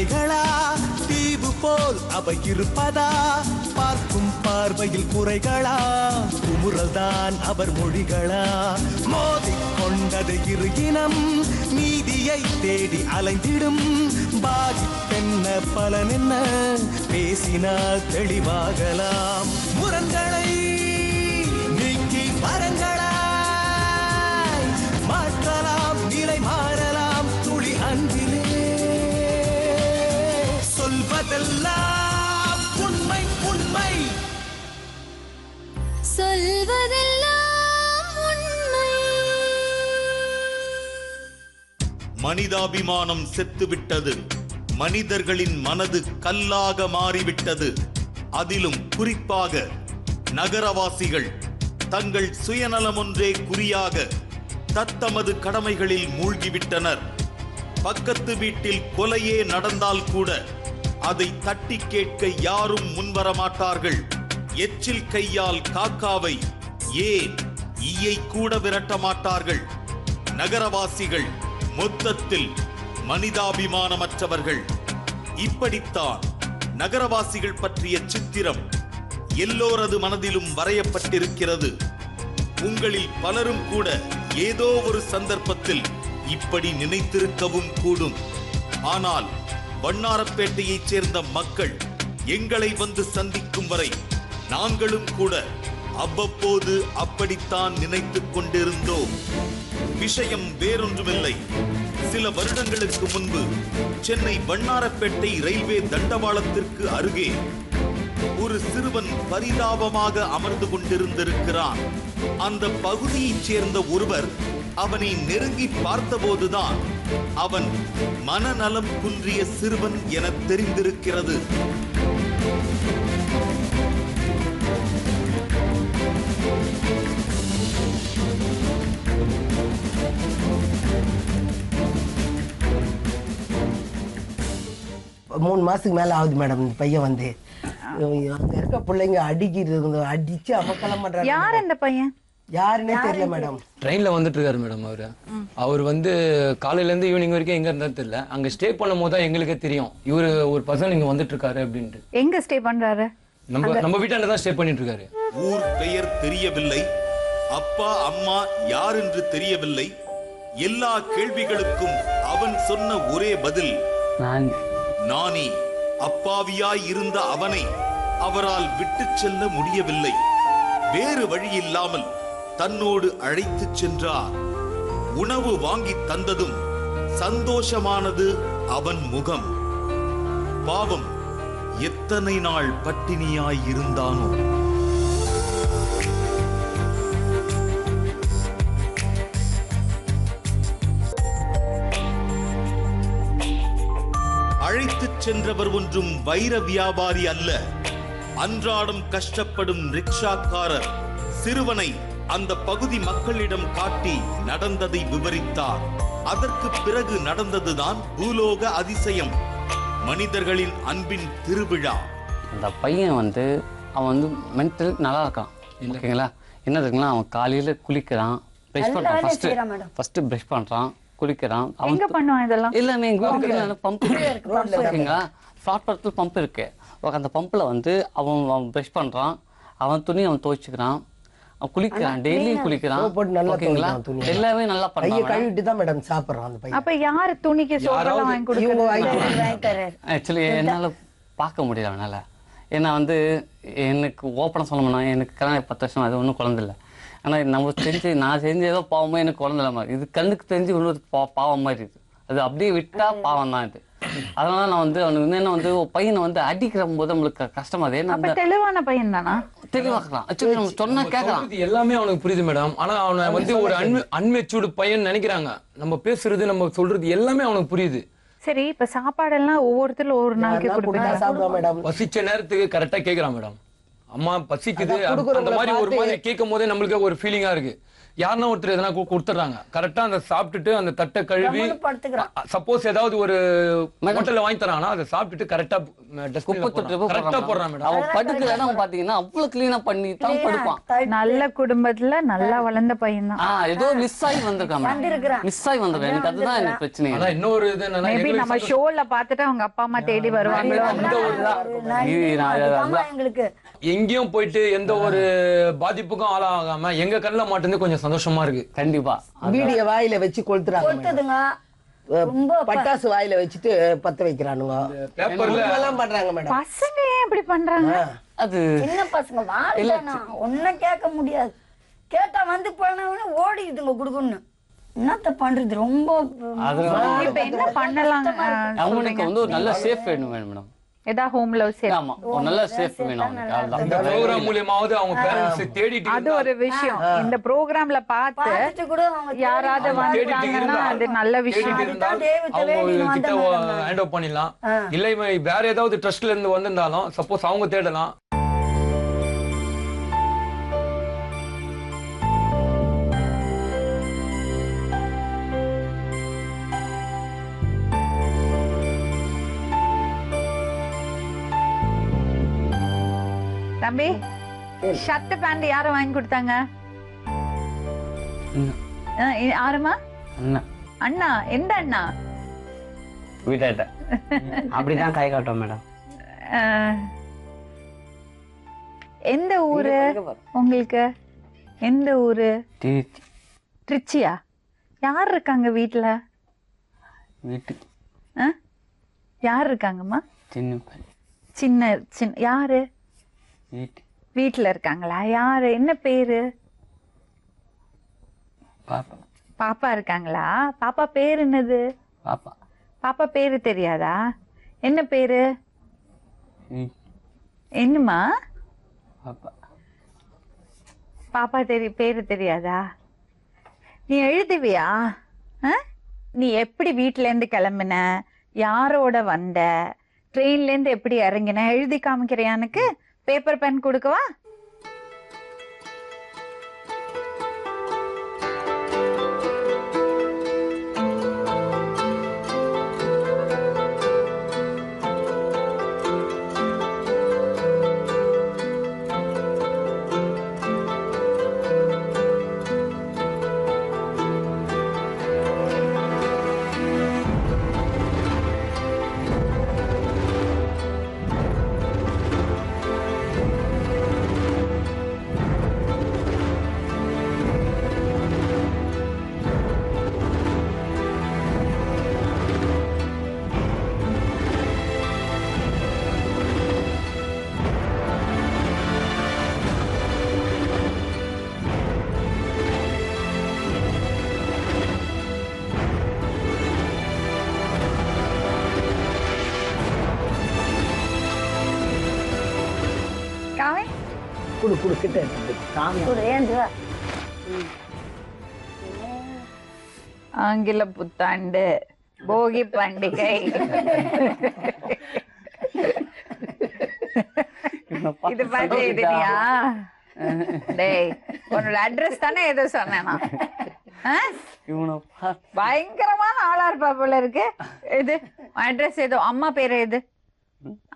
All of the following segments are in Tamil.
அலைகளா தீவு போல் அவை இருப்பதா பார்க்கும் பார்வையில் குறைகளா குமுறல் தான் அவர் மொழிகளா மோதிக்கொண்டது இரு இனம் நீதியை தேடி அலைந்திடும் பாதிப்பென்ன பலன் என்ன பேசினால் தெளிவாகலாம் முரண்களை நீக்கி வரங்களாய் மாற்றலாம் நிலை மாறலாம் துளி அன்பிலே சொல்வதெல்லாம் உண்மை உண்மை சொல்வதெல்லாம் உண்மை. மனிதாபிமானம் செத்துவிட்டது. மனிதர்களின் மனது கல்லாக மாறிவிட்டது. அதிலும் குறிப்பாக நகரவாசிகள் தங்கள் சுயநலம் ஒன்றே குறியாக தத்தமது கடமைகளில் மூழ்கிவிட்டனர். பக்கத்து வீட்டில் கொலையே நடந்தால் கூட அதை தட்டி கேட்க யாரும் முன்வர மாட்டார்கள். எச்சில் கையால் காக்காவை ஏன் ஈயை கூட விரட்ட மாட்டார்கள். நகரவாசிகள் மொத்தத்தில் மனிதாபிமானமற்றவர்கள். இப்படித்தான் நகரவாசிகள் பற்றிய சித்திரம் எல்லோரது மனதிலும் வரையப்பட்டிருக்கிறது. உங்களில் பலரும் கூட ஏதோ ஒரு சந்தர்ப்பத்தில் இப்படி நினைத்திருக்கவும் கூடும். ஆனால் வண்ணாரப்பேட்டையைச் சேர்ந்த மக்கள் எங்களை வந்து சந்திக்கும் வரை நாங்களும் கூட அவ்வப்போது அப்படித்தான் நினைத்துக் கொண்டிருந்தோம். விஷயம் வேறொன்றுமில்லை. சில வருடங்களுக்கு முன்பு சென்னை வண்ணாரப்பேட்டை ரயில்வே தண்டவாளத்திற்கு அருகே ஒரு சிறுவன் பரிதாபமாக அமர்ந்து கொண்டிருந்திருக்கிறான். அந்த பகுதியைச் சேர்ந்த ஒருவர் அவனை நெருங்கி பார்த்தபோதுதான் அவன் மனநலம் குன்றிய சிறுவன் என தெரிந்திருக்கிறது. மூணு மாசத்துக்கு மேல ஆகுது மேடம். இந்த பையன் வந்து அங்க இருக்க பிள்ளைங்க அடிக்கிறது அடிச்சு அமக்கலம் பண்றாங்க. யார் அந்த பையன்? யாருன்னே தெரியல மேடம். ட்ரெயின்ல வந்துட்டு இருக்காரு மேடம். அவர் வந்து காலையில இருந்து ஈவினிங் வரைக்கும் எங்க இருந்தா தெரியல. அங்க ஸ்டே பண்ணும் போது தான் எங்களுக்கே தெரியும் இவரு ஒரு பர்சன் இங்க வந்துட்டு இருக்காரு அப்படின்ட்டு. எங்க ஸ்டே பண்றாரு? நம்ம வீட்டாண்ட தான் ஸ்டே பண்ணிட்டு இருக்காரு. ஊர் பெயர் தெரியவில்லை, அப்பா அம்மா யார் என்று தெரியவில்லை. எல்லா கேள்விகளுக்கும் அவன் சொன்ன ஒரே பதில் நானி. அப்பாவியாய் இருந்த அவனை அவரால் விட்டு செல்ல முடியவில்லை. வேறு வழியில்லாமல் தன்னோடு அழைத்து சென்றார். உணவு வாங்கி தந்ததும் சந்தோஷமானது அவன் முகம். பாவம், எத்தனை நாள் பட்டினியாய் இருந்தானோ. அழைத்துச் சென்றவர் ஒன்றும் வைர வியாபாரி அல்ல. அன்றாடம் கஷ்டப்படும் ரிக்ஷாக்காரர். சிறுவனை அந்த பகுதி மக்களிடம் காட்டி நடந்ததை விவரித்தார். அதற்கு பிறகு நடந்ததுதான் பூலோக அதிசயம், மனிதர்களின் அன்பின் திருவிழா. அந்த பையன் வந்து அவன் வந்து மென்டல் நல்லா இருக்கான். ஓகேங்களா? என்ன இருக்குங்களா, அவன் காலையில குளிக்கிறான், பிரஷ் பண்றான். ஃபர்ஸ்ட் பிரஷ் பண்றான், குளிக்கிறான். எங்க பண்ணுவான் இதெல்லாம்? இல்ல நீங்க பம்ப் ஓகேங்களா, ஃபிளாட் படத்துல பம்ப் இருக்கு. அந்த பம்ப்ல வந்து அவன் பிரஷ் பண்றான், அவன் துணி அவன் துவைச்சுக்கிறான், அவன் குளிக்கிறான், டெய்லி குளிக்கிறான். ஓகேங்களா? எல்லாமே நல்லா பண்றான். கழுவிட்டு தான் மேடம் சாப்பிடுறான் அந்த பையன். அப்ப யாரு துணிக்கு சோப்பெல்லாம் வாங்கி கொடுக்கறது? ஆக்சுவலி என்னால பார்க்க முடியல அவனால. ஏன்னா வந்து எனக்கு ஓப்பனாக சொல்லணும்னா எனக்கு கல்யாணம் 10 வருஷம், அது ஒன்றும் குழந்தை இல்லை. ஆனால் நான் செஞ்ச ஏதோ பாவமோ எனக்கு குழந்தை இல்லை மாதிரி இது. கண்ணுக்கு தெரிஞ்சு இன்னொரு பாவம் மாதிரி இது. அது அப்படியே விட்டா பாவம் தான் இது. அதனால நான் வந்து அவனுக்கு என்ன வந்து பையனை வந்து அடிக்கிற போது நம்மளுக்கு கஷ்டமா அது. ஏன்னா தெளிவான பையன் தானா? தெளிவாக்கலாம். ஆக்சுவலி நம்ம சொன்னா கேட்கலாம். எல்லாமே அவனுக்கு புரியுது மேடம். ஆனா அவனை வந்து ஒரு அன்மெச்சூர்டு பையன் நினைக்கிறாங்க. நம்ம பேசுறது நம்ம சொல்றது எல்லாமே அவனுக்கு புரியுது. சரி, இப்ப சாப்பாடெல்லாம் ஒவ்வொருத்தரும் ஒரு நாளைக்கு கொடுப்பீங்க? வசிச்ச நேரத்துக்கு கரெக்டா கேக்குறான் மேடம். அம்மா பசிக்குது அதான் குடுக்குறவங்கள அந்த மாதிரி ஒரு பார்த்து- மாதிரி கேட்கும் போதே நம்மளுக்கு ஒரு ஃபீலிங்கா இருக்கு. யாருன்னா ஒருத்தர் எதனா கொடுத்துறாங்க கரெக்டா அந்த சாப்பிட்டுட்டு அந்த தட்டை கழுவி கம்முனு படுத்துக்கிறான். சப்போஸ் ஏதாவது ஒரு ஹோட்டல்ல வாங்கி தராங்கன்னா அதை சாப்பிட்டுட்டு கரெக்டா குப்பை தொட்டி கரெக்டா போடுறான் மேடம். அவன் படுக்கிற இடம் பாத்தீங்கன்னா அவ்வளவு கிளீனா பண்ணி தான் படுப்பான். நல்ல குடும்பத்துல நல்லா வளர்ந்த பையன் தான். ஏதோ மிஸ் ஆகி வந்திருக்கான், மிஸ் ஆகி வந்திருக்கான். எனக்கு அதுதான் எனக்கு பிரச்சனை. ஆனா இன்னொரு இது என்னன்னா மேபி எங்களுக்கு நம்ம ஷோல பாத்துட்டு அவங்க அப்பா அம்மா தேடி வருவாங்களோ. எங்களுக்கு எங்கேயும் போயிட்டு எந்த ஒரு பாதிப்புக்கும் ஆளாகாம எங்க கண்ணுல மாட்டுறது கொஞ்சம் சந்தோஷமா இருக்கு. கண்டிப்பா வீடிய வாயில வச்சு கொளுத்துறாங்க madam. கொடுத்ததுங்க ரொம்ப பட்டாசு வாயில வச்சுட்டு பத்த வைக்கிறானுங்க. பேப்பர்ல எல்லாம் பண்றாங்க மேடம். பசங்க ஏன் இப்படி பண்றாங்க? அது சின்ன பசங்க வாழ்ந்தானா ஒன்னும் கேட்க முடியாது. கேட்டா வந்து போனவனே ஓடிடுதுங்க குடுக்குன்னு. என்னத்த பண்றது ரொம்ப இப்ப என்ன பண்ணலாம்? அவனுக்கு வந்து ஒரு நல்ல சேஃப் வேணும் மேடம். ஏதா ஹோம் லவ் சேஃப். ஆமா ஒரு நல்ல சேஃப் வேணும் அவனுக்கு. அதுதான் இந்த ப்ரோக்ராம் மூலியமாவது அவங்க பேரண்ட்ஸ் தேடிட்டு அது ஒரு விஷயம். இந்த ப்ரோக்ராம்ல பார்த்து பார்த்துட்டு கூட அவங்க யாராவது வந்தாங்கன்னா அது நல்ல விஷயம். தேடிட்டு இருந்தால் அவங்க கிட்ட ஹேண்ட் ஓவர் பண்ணிடலாம். இல்ல வேற ஏதாவது ட்ரஸ்ட்ல இருந்து வந்திருந்தாலும் சப்போஸ் அவங்க தேடலாம். தம்பி ஷர்ட் பேண்ட் யார வாங்கி கொடுத்தாங்க? யாருமா? அண்ணா அண்ணா. எந்த அண்ணா? வீட்டாட்ட அப்படிதான் கை காட்டும் மேடம். எந்த ஊரு உங்களுக்கு? எந்த ஊரு? திருச்சியா? யார் இருக்காங்க வீட்டுல? வீட்டுக்கு யார் இருக்காங்கம்மா? சின்ன சின்ன சின்ன யாரு வீட்டு வீட்டுல இருக்காங்களா? யாரு? என்ன பேரு? பாப்பா பாப்பா இருக்காங்களா? பாப்பா பேர் என்னது? பாப்பா பாப்பா பேரு தெரியாதா? என்ன பேரு? என்னம்மா? பாப்பா பாப்பா பேரு தெரியாதா? நீ எழுதுவியா? நீ எப்படி வீட்டுல இருந்து கிளம்பின? யாரோட வந்த? ட்ரெயின்ல இருந்து எப்படி இறங்கின? எழுதி காமிக்கிறியா? எனக்கு பேப்பர் பென் கொடுக்கவா? காமி குடு குடு கிட்ட எடுத்து காமி. ஒரு ஏந்து வா. ஆங்கில புத்தாண்டு, போகி பண்டிகை. இது பார்த்து எழுதினியா? டேய் உன்னோட அட்ரஸ் தானே ஏதோ சொன்னேனா? பயங்கரமான ஆளா இருப்பா போல இருக்கு. இது அட்ரஸ் ஏதோ அம்மா பேரு எது?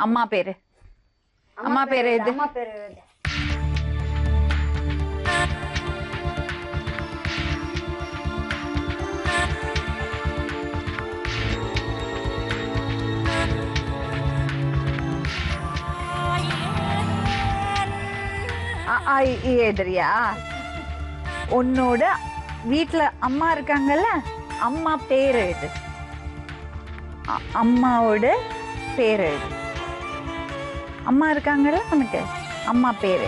அம்மா பேரு அம்மா பேரு எது? அம்மா பேரு எழுது. எதிரியா? உன்னோட வீட்டுல அம்மா இருக்காங்கல்ல, அம்மா பேரு எது? அம்மாவோட பேரு எது? அம்மா இருக்காங்கல்ல உனக்கு, அம்மா பேரு.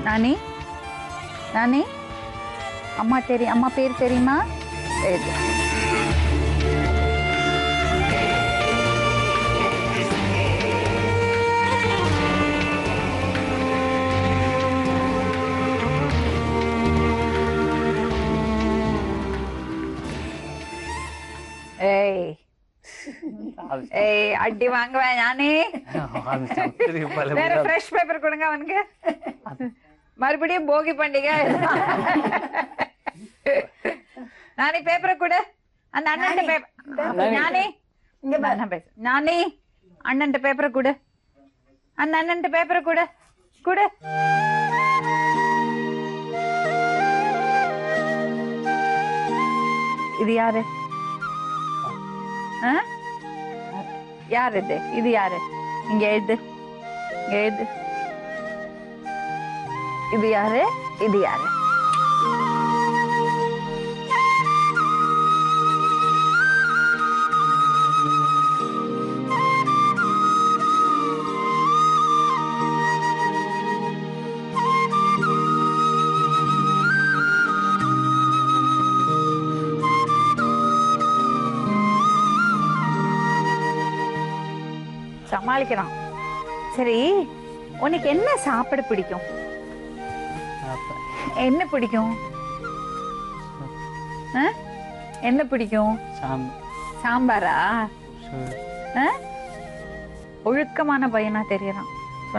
நானி நானி அம்மா தெரியும், அம்மா பேர் தெரியுமா? எழுது. ஏய் அடி வாங்குவேன் நானே. வேற ஃப்ரெஷ் பேப்பர் கொடுங்க அவனுக்கு. மறுபடியும் போகி பண்டிகை. நானே பேப்பரை கொடு. அந்த அண்ணன் பேப்பர் நானே இங்க பேச. நானே அண்ணன் பேப்பரை கொடு. அந்த அண்ணன் பேப்பரை கொடு கொடு. இது யாரு? யார் இது? இது யாரு? இங்க எழுது, இங்க எழுது. இது யாரு? இது யாரு? சமாளிக்கிறான். சரி, உனக்கு என்ன சாப்பிட பிடிக்கும்? என்ன பிடிக்கும்? என்ன பிடிக்கும்? சாம்பாரா? ஒழுக்கமான பையனா தெரியறான்.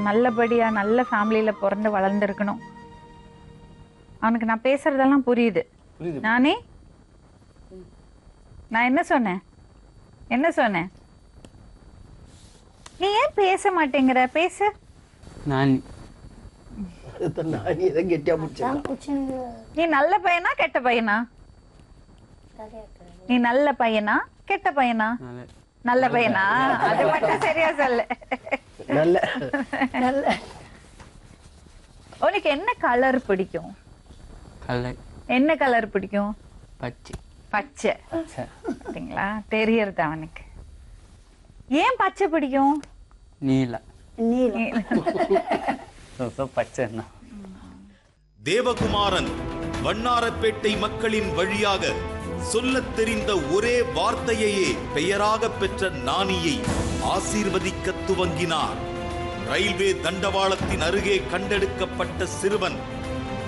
நல்லபடியா நல்ல ஃபேமிலியில பிறந்து வளர்ந்துருக்கணும். அவனுக்கு நான் பேசுறதெல்லாம் புரியுது. நானே நான் என்ன சொன்னேன்? என்ன சொன்னேன்? நீ ஏன் பேச மாட்டேங்கிற? பேசு. நானி இதை கெட்டியா பிடிச்சேன். நீ நல்ல பையனா கெட்ட பையனா? நீ நல்ல பையனா கெட்ட பையனா? நல்ல பையனா? அது மட்டும் சரியா சொல்லு. நல்ல நல்ல. உனக்கு என்ன கலர் பிடிக்கும்? என்ன கலர் பிடிக்கும்? பச்சை. பச்சை. சரிங்களா? தெரியறது அவனுக்கு. ஏன் பச்சை பிடிக்கும்? நீல. பச்சை. தேவகுமாரன் வண்ணாரப்பேட்டை மக்களின் வழியாக சொல்லத் தெரிந்த ஒரே வார்த்தையையே பெயராக பெற்ற நாணியை ஆசீர்வதிக்க துவங்கினார். ரயில்வே தண்டவாளத்தின் அருகே கண்டெடுக்கப்பட்ட சிறுவன்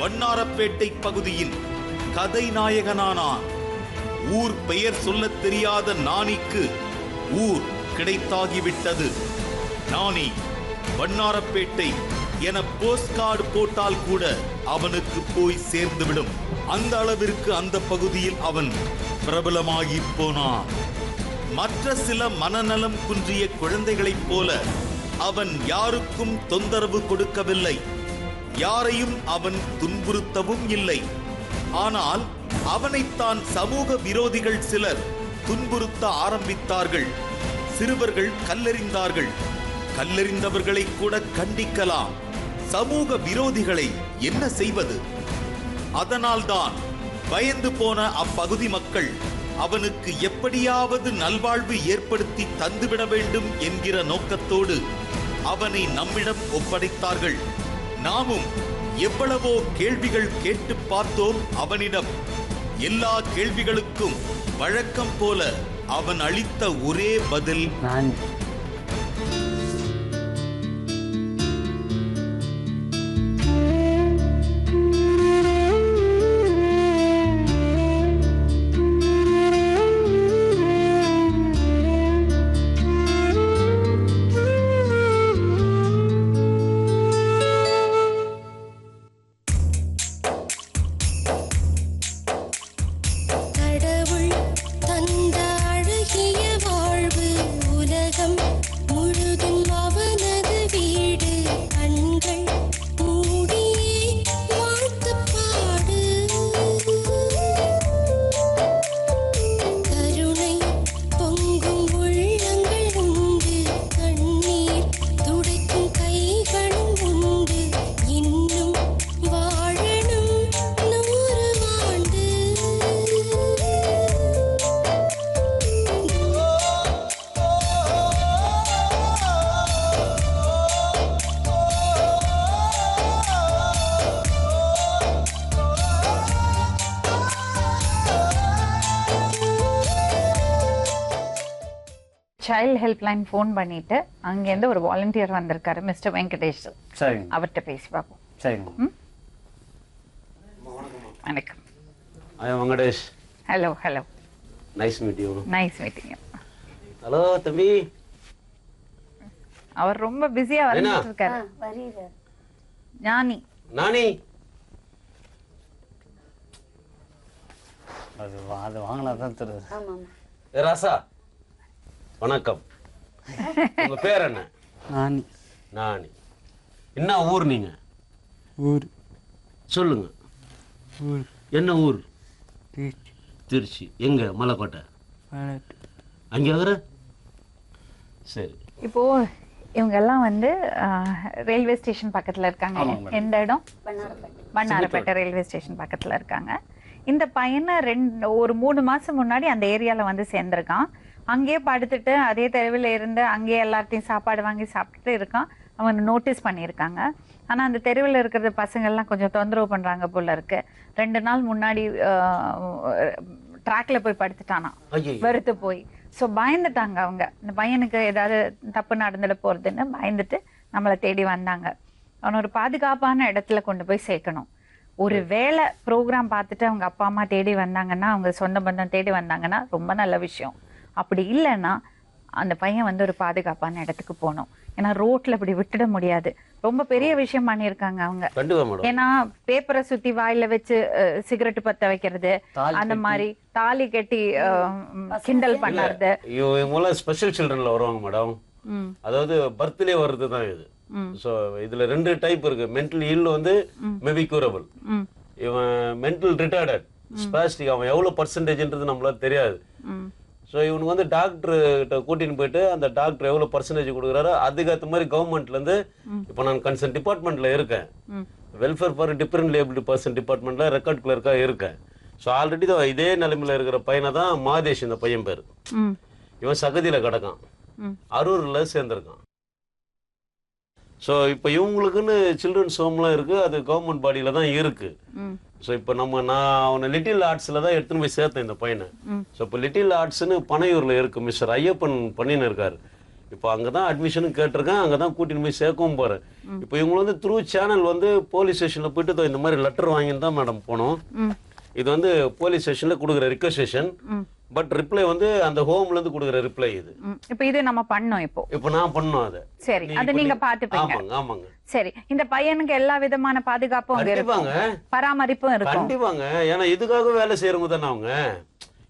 வண்ணாரப்பேட்டை பகுதியின் கதை நாயகனானான். ஊர் பெயர் சொல்லத் தெரியாத நாணிக்கு ஊர் கிடைத்தாகிவிட்டது. நாணி வண்ணாரப்பேட்டை என போஸ்ட் கார்டு போட்டால் கூட அவனுக்கு போய் சேர்ந்துவிடும். அந்த அளவிற்கு அந்த பகுதியில் அவன் பிரபலமாகி போனான். மற்ற சில மனநலம் குன்றிய குழந்தைகளைப் போல அவன் யாருக்கும் தொந்தரவு கொடுக்கவில்லை. யாரையும் அவன் துன்புறுத்தவும் இல்லை. ஆனால் அவனைத்தான் சமூக விரோதிகள் சிலர் துன்புறுத்த ஆரம்பித்தார்கள். சிறுவர்கள் கல்லெறிந்தார்கள். கல்லெறிந்தவர்களை கூட கண்டிக்கலாம். சமூக விரோதிகளை என்ன செய்வது? அதனால்தான் பயந்து போன அப்பகுதி மக்கள் அவனுக்கு எப்படியாவது நல்வாழ்வு ஏற்படுத்தி தந்துவிட வேண்டும் என்கிற நோக்கத்தோடு அவனை நம்மிடம் ஒப்படைத்தார்கள். நாமும் எவ்வளவோ கேள்விகள் கேட்டு பார்த்தோம் அவனிடம். எல்லா கேள்விகளுக்கும் வழக்கம் போல அவன் அளித்த ஒரே பதில் சைல்ட் ஹெல்ப்லைன் ஃபோன் பண்ணிட்டு அங்கேருந்து ஒரு வாலண்டியர் வந்திருக்காரு, மிஸ்டர் வெங்கடேஷ். சரிங்க. அவர்கிட்ட பேசி பார்ப்போம். சரிங்க. வணக்கம். I am Venkatesh. Hello hello. Nice meet you. Nice meeting you. Hello தம்பி. அவர் ரொம்ப பிஸியா வந்துட்டு இருக்காரு. வருகிறார். ஞானி. நானி. அது வாங்கினா தான் தெரியுது. ஆமாம். ராசா வணக்கம். உங்க பேர் என்ன? நானி. நானி. என்ன ஊர் நீங்க? ஊர் சொல்லுங்க. ஊர் என்ன ஊர்? திருச்சி. திருச்சி. எங்க? மலைக்கோட்டை. அங்கே இருக்கிற? சரி. இப்போ இவங்க எல்லாம் வந்து ரயில்வே ஸ்டேஷன் பக்கத்துல இருக்காங்க. எந்த இடம்? வண்ணாரப்பேட்டை ரயில்வே ஸ்டேஷன் பக்கத்துல இருக்காங்க. இந்த பையனை ஒரு 3 மாசம் முன்னாடி அந்த ஏரியால வந்து சேர்ந்திருக்கான். அங்கேயே படுத்துட்டு அதே தெருவில் இருந்து அங்கேயே எல்லாத்தையும் சாப்பாடு வாங்கி சாப்பிட்டுட்டு இருக்கான். அவங்க நோட்டீஸ் பண்ணியிருக்காங்க. ஆனா அந்த தெருவில் இருக்கிற பசங்கள்லாம் கொஞ்சம் தொந்தரவு பண்றாங்க போல இருக்கு. 2 நாள் முன்னாடி ட்ராக்ல போய் படுத்துட்டானா, வெறுத்து போய். ஸோ பயந்துட்டாங்க அவங்க. இந்த பையனுக்கு ஏதாவது தப்பு நடந்துட போறதுன்னு பயந்துட்டு நம்மளை தேடி வந்தாங்க. அவனை ஒரு பாதுகாப்பான இடத்துல கொண்டு போய் சேர்க்கணும். ஒரு வேளை ப்ரோக்ராம் பார்த்துட்டு அவங்க அப்பா அம்மா தேடி வந்தாங்கன்னா, அவங்க சொந்த பந்தம் தேடி வந்தாங்கன்னா ரொம்ப நல்ல விஷயம். அப்படி இல்லைன்னா அந்த பையன் வந்து ஒரு பாதுகாப்பான இடத்துக்கு போகணும். ஏன்னா ரோட்ல இப்படி விட்டுட முடியாது. ரொம்ப பெரிய விஷயம் பண்ணியிருக்காங்க அவங்க. ஏன்னா பேப்பரை சுத்தி வாயில வச்சு சிகரெட் பத்த வைக்கிறது, அந்த மாதிரி தாலி கட்டி கிண்டல் பண்ணறது. இவங்க ஸ்பெஷல் சில்ட்ரன்ல வருவாங்க மேடம். அதாவது பர்த்டே வர்றது தான் இது. ஸோ இதுல 2 டைப் இருக்கு. மென்டல் இல் வந்து மேபி கியூரபிள். இவன் மென்டல் ரிட்டார்டட் ஸ்பாஸ்டிக். அவன் எவ்வளவு பர்சன்டேஜ்ன்றது நம்மளால தெரியாது. ஸோ இவனுக்கு வந்து டாக்டர் கிட்ட கூட்டின்னு போயிட்டு அந்த டாக்டர் எவ்வளவு பர்சன்டேஜ் கொடுக்குறாரோ அதுக்கேற்ற மாதிரி கவர்மெண்ட்ல இருந்து, இப்போ நான் கன்சர்ன் டிபார்ட்மெண்ட்ல இருக்கேன், welfare for different labelled person டிபார்ட்மெண்ட்ல ரெக்கார்ட் கிளர்க்கா இருக்கேன். ஸோ ஆல்ரெடி இதே நிலைமையில இருக்கிற பையனை தான் மாதேஷ் இந்த பையன் பேர். இவன் சகதியில கிடக்கான், அரூர்ல சேர்ந்திருக்கான். ஸோ இப்போ இவங்களுக்குன்னு சில்ட்ரன்ஸ் ஹோம்லாம் இருக்கு, அது கவர்மெண்ட் பாடியில தான் இருக்கு. ஸோ இப்போ நான் அவனை லிட்டில் ஆர்ட்ஸ்ல தான் எடுத்துன்னு போய் சேர்த்தேன் இந்த பையனை. ஸோ இப்போ லிட்டில் ஆர்ட்ஸ்ன்னு பனையூர்ல இருக்கு, மிஸ்டர் ஐயப்பன் பண்ணின்னு இருக்காரு. இப்போ அங்கதான் அட்மிஷனும் கேட்டிருக்கேன், அங்கதான் கூட்டின்னு போய் சேர்க்கவும் போறேன். இப்போ இவங்க வந்து த்ரூ சேனல் வந்து போலீஸ் ஸ்டேஷன்ல போயிட்டு இந்த மாதிரி லெட்டர் வாங்கின்னு தான் மேடம் போனோம். இது வந்து போலீஸ் ஸ்டேஷன்ல கொடுக்குற ரிக்வெஸ்டேஷன், பட் ரிப்ளை வந்து அந்த ஹோம்ல இருந்து கொடுக்குற ரிப்ளை. இது இப்போ இது நம்ம பண்ணோம். இப்போ நான் பண்ணோம் அதை. சரி, அது நீங்க பாத்துப்பீங்க. ஆமாங்க. சரி, இந்த பையனுக்கு எல்லா விதமான பாதுகாப்பும் இருக்கும், பராமரிப்பும் இருக்கும். கண்டிப்பாங்க. ஏன்னா இதுக்காக வேலை செய்யறவங்க தானே அவங்க.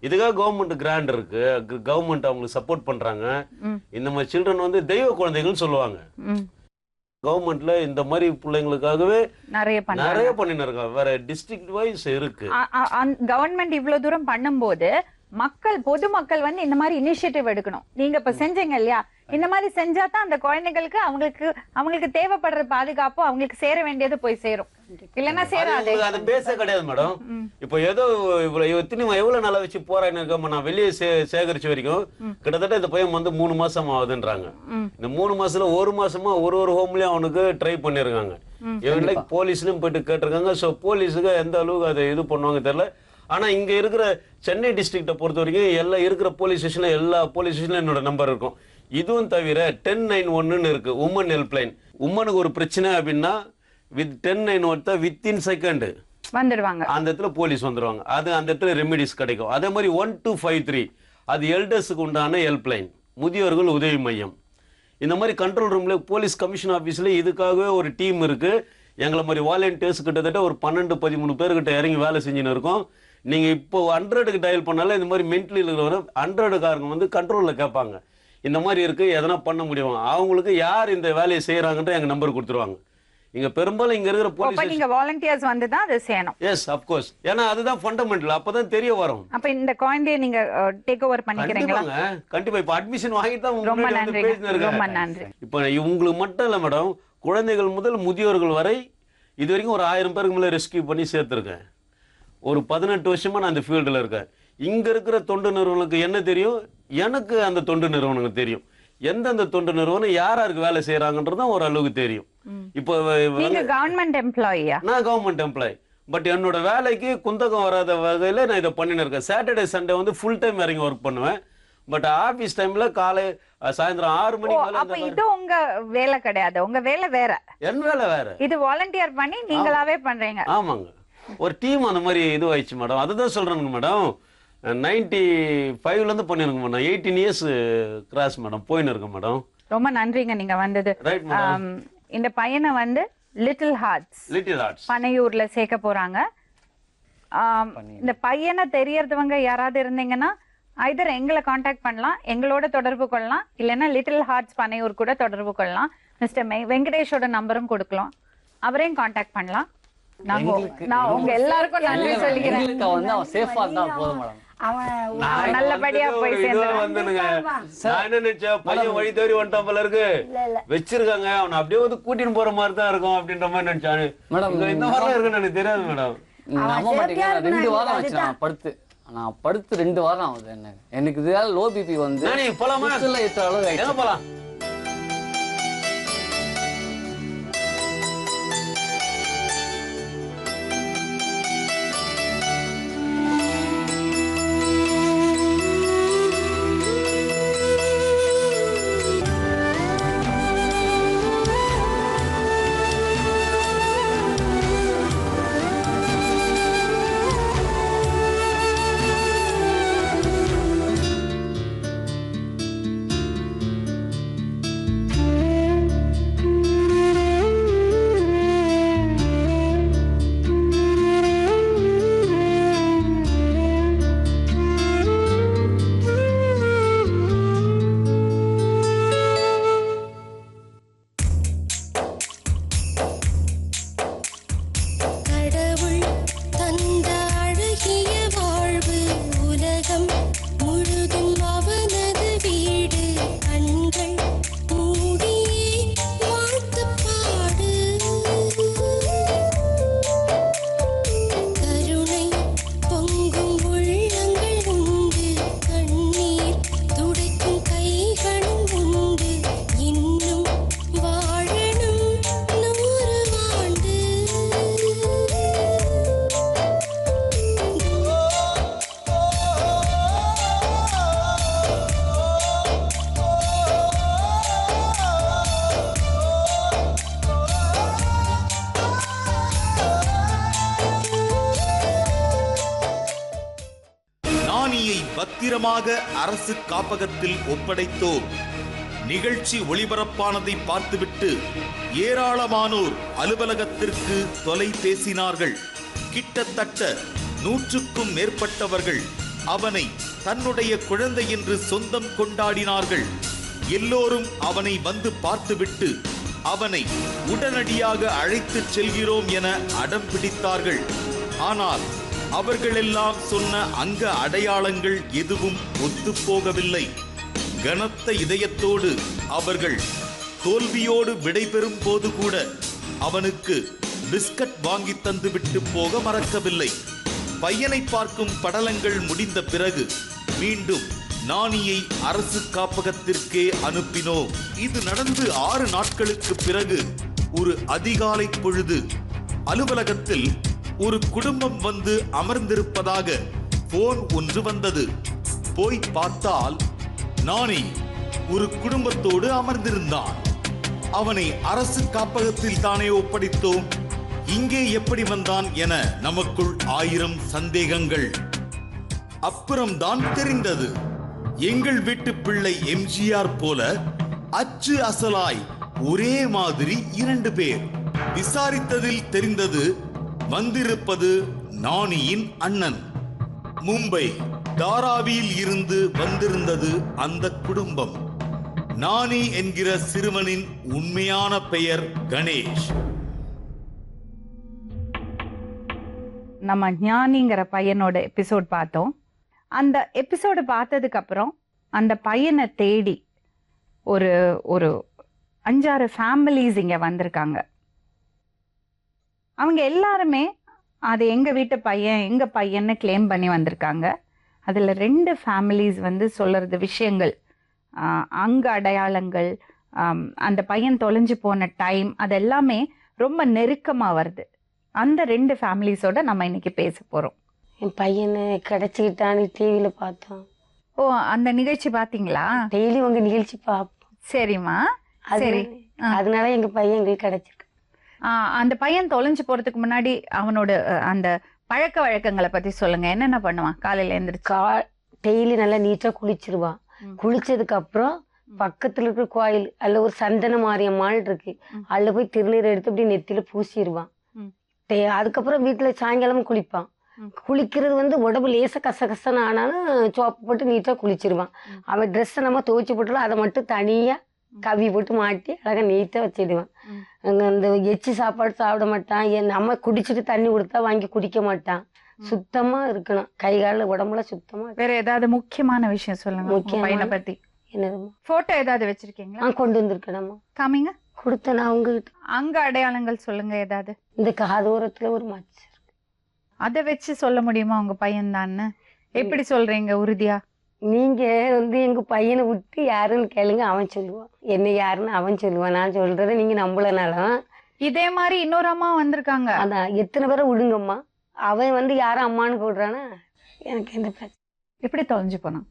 இதுக்காக கவர்மெண்ட் கிராண்ட் இருக்கு, கவர்மெண்ட் அவங்களுக்கு சப்போர்ட் பண்றாங்க. இந்த மாதிரி சில்ட்ரன் வந்து தெய்வ குழந்தைகள் சொல்லுவாங்க. கவர்மெண்ட்ல இந்த மாதிரி பிள்ளைங்களுக்காகவே நிறைய பண்ணிட்டு இருக்காங்க. வேற டிஸ்ட்ரிக்ட் வைஸ் இருக்கு. கவர்மெண்ட் இவ்வளவு தூரம் பண்ணும்போது பொதுமக்கள் வந்து இந்த மாதிரி இனிஷியேட்டிவ் எடுக்கணும். நீங்க இப்ப செஞ்சீங்க இல்லையா, இந்த மாதிரி செஞ்சா தான் அந்த குழந்தைகளுக்கு அவங்களுக்கு தேவைப்படுற பாதுகாப்பு அவங்களுக்கு சேர வேண்டியது போய் சேரும். இல்லன்னா சேராது. அது பேச கிடையாது மேடம். இப்போ ஏதோ எவ்வளவு நல்லா வச்சு போறாங்க. நான் வெளியே சேகரிச்ச வரைக்கும் கிட்டத்தட்ட இந்த பையன் வந்து 3 மாசம் ஆகுதுன்றாங்க. இந்த 3 மாசத்துல 1 மாசமா ஒரு ஹோம்லயும் அவனுக்கு ட்ரை பண்ணிருக்காங்க. இவன் போலீஸ்லயும் போயிட்டு கேட்டிருக்காங்க. சோ போலீஸுக்கு எந்த அளவுக்கு அதை இது பண்ணுவாங்க தெரியல. ஆனா இங்க இருக்கிற சென்னை டிஸ்ட்ரிக்ட பொறுத்த வரைக்கும் எல்லாம் இருக்கிற போலீஸ் ஸ்டேஷன்ல எல்லா போலீஸ் ஸ்டேஷன்ல என்னோட நம்பர் இருக்கும். இதுவும் தவிர 1091 இருக்கு, உமன் ஹெல்ப்லைன். உமனுக்கு ஒரு பிரச்சனை அப்படின்னா வித் 1091 வித்தின் செகண்ட் வந்துடுவாங்க, அந்த இடத்துல போலீஸ் வந்துருவாங்க. அது அந்த இடத்துல ரெமிடிஸ் கிடைக்கும். அதே மாதிரி 1253 அது எல்டர்ஸுக்கு உண்டான ஹெல்ப்லைன், முதியோர்கள் உதவி மையம். இந்த மாதிரி கண்ட்ரோல் ரூம்ல போலீஸ் கமிஷன் ஆபீஸ்ல இதுக்காகவே ஒரு டீம் இருக்கு. எங்களை மாதிரி வாலண்டியர்ஸ் கிட்டத்தட்ட ஒரு 12-13 பேர்கிட்ட இறங்கி வேலை செஞ்சுன்னு இருக்கோம். நீங்க இப்போ 100க்கு டயல் பண்ணாலும் இந்த மாதிரி மென்டலி இருக்கிற 100காரங்க வந்து கண்ட்ரோல்ல கேட்பாங்க, இந்த மாதிரி இருக்கு எதனா பண்ண முடியும். அவங்களுக்கு யார் இந்த வேலையை செய்யறாங்கன்ற எங்க நம்பர் கொடுத்துருவாங்க. இங்க பெரும்பாலும் இங்க இருக்கிற போலீஸ் நீங்க வாலண்டியர்ஸ் வந்து தான் அதை செய்யணும். Yes of course. ஏன்னா அதுதான் ஃபண்டமெண்டல். அப்பதான் தெரிய வரும். அப்ப இந்த குழந்தையை நீங்க டேக் ஓவர் பண்ணிக்கிறீங்களா? கண்டிப்பா. இப்ப அட்மிஷன் வாங்கிட்டு தான் ரொம்ப நன்றி. இப்ப உங்களுக்கு மட்டும் இல்ல மேடம், குழந்தைகள் முதல் முதியோர்கள் வரை இது வரைக்கும் ஒரு 1000 பேருக்கு மேல ரெஸ்கியூ பண்ணி சேர்த்திருக்கேன். ஒரு 18 வருஷமா நான் அந்த ஃபீல்டுல இருக்கேன். இங்க இருக்கிற தொண்டு நிறுவனங்களுக்கு என்ன தெரியும், எனக்கு அந்த தொண்டு நிறுவனங்களுக்கு தெரியும். எந்தெந்த தொண்டு நிறுவனம் யாருக்கு வேலை செய்யறாங்கன்றதும் ஒரு அளவுக்கு தெரியும். இப்போ நீங்க கவர்மெண்ட் எம்ப்ளாயியா? நான் கவர்மெண்ட் எம்ப்ளாயி. பட் என்னோட வேலைக்கு குந்தகம் வராத வகையில நான் இதை பண்ணின்னு இருக்கேன். சாட்டர்டே சண்டே வந்து ஃபுல் டைம் இறங்கி ஒர்க் பண்ணுவேன். பட் ஆபீஸ் டைம்ல காலை சாயந்தரம் 6 மணி மேல. அப்ப இது உங்க வேலை கிடையாது, உங்க வேலை வேற. என் வேலை வேற. இது வாலண்டியர் பண்ணி நீங்களாவே பண்றீங்க. ஆமாங்க. ஒரு டீம் அந்த மாதிரி இது ஆயிடுச்சு மேடம். அதுதான் சொல்றேங்க மேடம். 95 பண்ணிருங்க மேடம். 18 இயர்ஸ் கிராஸ் மேடம், போயின்னு இருக்கேன் மேடம். ரொம்ப நன்றிங்க நீங்க வந்தது. Right madam. இந்த பையனை வந்து லிட்டில் ஹார்ட்ஸ் பனையூர்ல சேர்க்க போறாங்க. இந்த பையனை தெரியறவங்க யாராவது இருந்தீங்கன்னா ஐதர் எங்களை காண்டாக்ட் பண்ணலாம், எங்களோட தொடர்பு கொள்ளலாம், இல்லைன்னா லிட்டில் ஹார்ட்ஸ் பனையூர் கூட தொடர்பு கொள்ளலாம். மிஸ்டர் வெங்கடேஷோட நம்பரும் கொடுக்கலாம், அவரையும் காண்டாக்ட் பண்ணலாம். நான் உங்க எல்லாருக்கும் நன்றி சொல்லிக்கிறேன். அவன் சேஃபா இருந்தா போதும் மேடம். அவன் நல்லபடியா போய் பையன் வழி தவறி வந்துட்டான் போல இருக்கு, வச்சிருக்காங்க அவனை அப்படியே வந்து கூட்டின்னு போற மாதிரி தான் இருக்கும் அப்படின்ற மாதிரி நினைச்சானு மேடம். இந்த மாதிரிலாம் இருக்குன்னு எனக்கு தெரியாது மேடம். நம்ப மாட்டீங்க, 2 வாரம் ஆச்சு நான் படுத்து 2 வாரம் ஆகுது. எனக்கு இதுல லோ பிபி வந்து போலாமா போலாம். பத்திரமாக அரசு காப்பகத்தில் ஒப்படைத்தோம். நிகழ்ச்சி ஒளிபரப்பானதை பார்த்துவிட்டு ஏராளமானோர் அலுவலகத்திற்கு தொலை பேசினார்கள். கிட்டத்தட்ட 100க்கும் மேற்பட்டவர்கள் அவனை தன்னுடைய குழந்தை என்று சொந்தம் கொண்டாடினார்கள். எல்லோரும் அவனை வந்து பார்த்துவிட்டு அவனை உடனடியாக அழைத்துச் செல்கிறோம் என அடம் பிடித்தார்கள். ஆனால் அவர்களெல்லாம் சொன்ன அங்க அடையாளங்கள் எதுவும் ஒத்துப்போகவில்லை. கனத்த இதயத்தோடு அவர்கள் தோல்வியோடு விடைபெறும் போது கூட அவனுக்கு பிஸ்கட் வாங்கி தந்துவிட்டு போக மறக்கவில்லை. பையனை பார்க்கும் படலங்கள் முடிந்த பிறகு மீண்டும் நானியை அரசு காப்பகத்திற்கே அனுப்பினோம். இது நடந்து 6 நாட்களுக்கு பிறகு ஒரு அதிகாலை பொழுது அலுவலகத்தில் ஒரு குடும்பம் வந்து அமர்ந்திருப்பதாக போன் ஒன்று வந்தது. போய் பார்த்தால் நானி ஒரு குடும்பத்தோடு அமர்ந்திருந்தான். அவனை அரசு காப்பகத்தில் தானே ஒப்படைத்தோம், இங்கே எப்படி வந்தான் என நமக்குள் 1000 சந்தேகங்கள். அப்புறம்தான் தெரிந்தது, எங்கள் வீட்டு பிள்ளை எம்ஜிஆர் போல அச்சு அசலாய் ஒரே மாதிரி 2 பேர். விசாரித்ததில் தெரிந்தது, வந்திருப்பது நானியின் அண்ணன். மும்பை தாராவியில் இருந்து வந்திருந்தது அந்த குடும்பம். நானி என்கிற சிறுவனின் உண்மையான பெயர் கணேஷ். நம்ம ஞானிங்கிற பையனோட எபிசோட் பார்த்தோம். அந்த எபிசோடு பார்த்ததுக்கு அப்புறம் அந்த பையனை தேடி ஒரு 5-6 ஃபேமிலிஸ் இங்க வந்திருக்காங்க. அவங்க எல்லாருமே அது எங்க வீட்டு பையன் எங்க பையன்னு கிளைம் பண்ணி வந்திருக்காங்க. அதுல 2 ஃபேமிலிஸ் வந்து சொல்றது விஷயங்கள், அங்க அடையாளங்கள், அந்த பையன் தொலைஞ்சு போன டைம், அது எல்லாமே ரொம்ப நெருக்கமா வருது. அந்த 2 ஃபேமிலிஸோட நம்ம இன்னைக்கு பேச போறோம். என் பையனை கிடைச்சிக்கிட்டான்னு டிவியில பார்த்தோம். ஓ, அந்த நிகழ்ச்சி பாத்தீங்களா? டெய்லி உங்க நிகழ்ச்சி பார்ப்போம். சரிம்மா, சரி. அதனால எங்க பையன் எங்களுக்கு கிடைச்சிருக்கு. அந்த பையன் தொலைஞ்சு போறதுக்கு முன்னாடி அவனோட அந்த பழக்க வழக்கங்களை பத்தி சொல்லுங்க. என்னென்ன பண்ணுவான் காலையில எழுந்திரிச்சு? டெய்லி நல்லா நீட்டா குளிச்சிருவான். குளிச்சதுக்கு அப்புறம் பக்கத்துல இருக்கிற கோயில் அதுல ஒரு சந்தன மாரியம்மாள் இருக்கு, அதுல போய் திருநீர் எடுத்து அப்படி நெத்தியில பூசிடுவான். அதுக்கப்புறம் வீட்டுல சாயங்காலம் குளிப்பான். குளிக்கிறது வந்து உடம்பு லேசா கசகசன்னு ஆனாலும் சோப்பு போட்டு நீட்டா குளிச்சிருவான். அவன் ட்ரெஸ்ஸை நம்ம துவைச்சு போட்டாலும் அதை மட்டும் தனியா கவி போட்டு மாட்டி அழகா நீட்டா வச்சிடுவான். இந்த எச்சி சாப்பாடு சாப்பிட மாட்டான். நம்ம குடிச்சிட்டு தண்ணி கொடுத்தா வாங்கி குடிக்க மாட்டான். சுத்தமா இருக்கணும், கை கால உடம்புல சுத்தமா. வேற ஏதாவது முக்கியமான விஷயம் சொல்லுங்க பையனை பத்தி. என்னதுமா? போட்டோ ஏதாவது வச்சிருக்கீங்களா? கொண்டு வந்திருக்கேன்மா. காமிங்க. கொடுத்தேன் அவங்க கிட்ட. அங்க அடையாளங்கள் சொல்லுங்க ஏதாவது. இந்த காதோரத்துல ஒரு மச்ச, அதை வச்சு சொல்ல முடியுமா உங்க பையன் தான்னு? எப்படி சொல்றீங்க உறுதியா? நீங்க வந்து எங்க பையனை விட்டு யாருன்னு கேளுங்க, அவன் சொல்லுவான். என்ன யாருன்னு அவன் சொல்லுவான். நான் சொல்றதை நீங்க நம்பலனாலும். இதே மாதிரி இன்னொரு அம்மா வந்திருக்காங்க. அதான் எத்தனை பேரை விடுங்கம்மா. அவன் வந்து யாரும் அம்மான்னு கூடுறானா, எனக்கு எந்த பிரச்சனை. எப்படி தொலைஞ்சு போனான்?